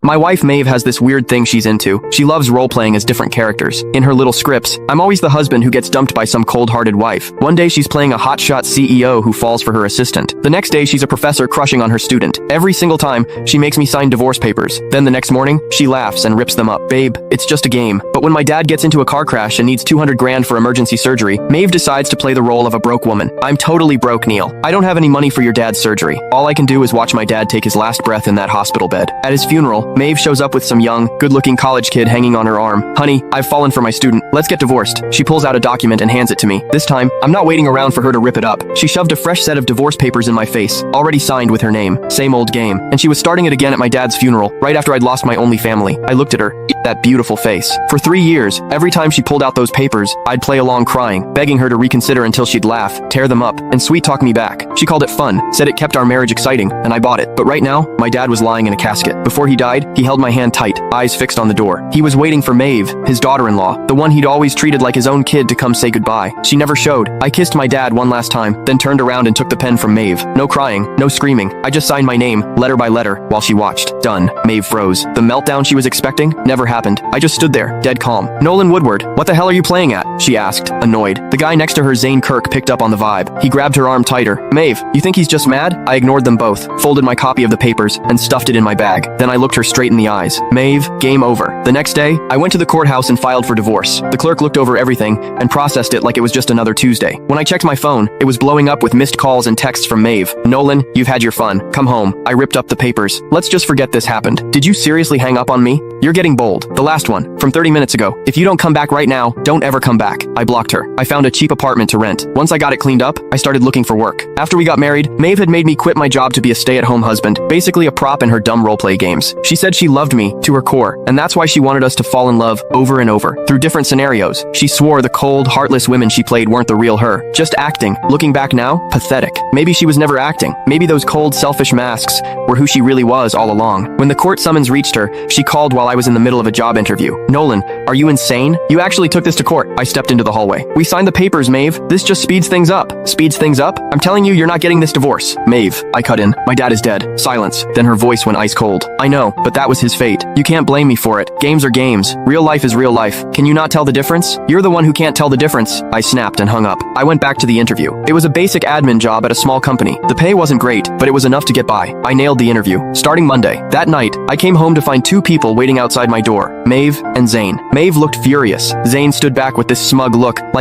My wife Maeve has this weird thing she's into. She loves role-playing as different characters. In her little scripts, I'm always the husband who gets dumped by some cold-hearted wife. One day she's playing a hotshot CEO who falls for her assistant. The next day she's a professor crushing on her student. Every single time, she makes me sign divorce papers. Then the next morning, she laughs and rips them up. Babe, it's just a game. But when my dad gets into a car crash and needs 200 grand for emergency surgery, Maeve decides to play the role of a broke woman. I'm totally broke, Neil. I don't have any money for your dad's surgery. All I can do is watch my dad take his last breath in that hospital bed. At his funeral, Maeve shows up with some young, good-looking college kid hanging on her arm. Honey, I've fallen for my student. Let's get divorced. She pulls out a document and hands it to me. This time, I'm not waiting around for her to rip it up. She shoved a fresh set of divorce papers in my face, already signed with her name. Same old game. And she was starting it again at my dad's funeral, right after I'd lost my only family. I looked at her. That beautiful face. For 3 years, every time she pulled out those papers, I'd play along crying, begging her to reconsider until she'd laugh, tear them up, and sweet-talk me back. She called it fun, said it kept our marriage exciting, and I bought it. But right now, my dad was lying in a casket. Before he died, he held my hand tight, eyes fixed on the door. He was waiting for Maeve, his daughter-in-law, the one he'd always treated like his own kid, to come say goodbye. She never showed. I kissed my dad one last time, then turned around and took the pen from Maeve. No crying, no screaming. I just signed my name, letter by letter, while she watched. Done. Maeve froze. The meltdown she was expecting never happened. I just stood there, dead calm. Nolan Woodward, what the hell are you playing at? She asked, annoyed. The guy next to her, Zane Kirk, picked up on the vibe. He grabbed her arm tighter. Maeve, you think he's just mad? I ignored them both, folded my copy of the papers, and stuffed it in my bag. Then I looked her straight in the eyes. Maeve, game over. The next day, I went to the courthouse and filed for divorce. The clerk looked over everything and processed it like it was just another Tuesday. When I checked my phone, it was blowing up with missed calls and texts from Maeve. Nolan, you've had your fun. Come home. I ripped up the papers. Let's just forget this happened. Did you seriously hang up on me? You're getting bold. The last one, from 30 minutes ago. If you don't come back right now, don't ever come back. I blocked her. I found a cheap apartment to rent. Once I got it cleaned up, I started looking for work. After we got married, Maeve had made me quit my job to be a stay-at-home husband, basically a prop in her dumb roleplay games. She said she loved me to her core, and that's why she wanted us to fall in love over and over, through different scenarios. She swore the cold, heartless women she played weren't the real her, just acting. Looking back now, pathetic. Maybe she was never acting. Maybe those cold, selfish masks were who she really was all along. When the court summons reached her, she called while I was in the middle of a job interview. Nolan, are you insane? You actually took this to court. I stepped into the hallway. We signed the papers, Maeve. This just speeds things up. Speeds things up? I'm telling you, you're not getting this divorce. Maeve, I cut in. My dad is dead. Silence. Then her voice went ice cold. I know, but that was his fate. You can't blame me for it. Games are games. Real life is real life. Can you not tell the difference? You're the one who can't tell the difference. I snapped and hung up. I went back to the interview. It was a basic admin job at a small company. The pay wasn't great, but it was enough to get by. I nailed the interview. Starting Monday. That night, I came home to find 2 people waiting outside my door. Maeve and Zane. Maeve looked furious. Zane stood back with this smug look, like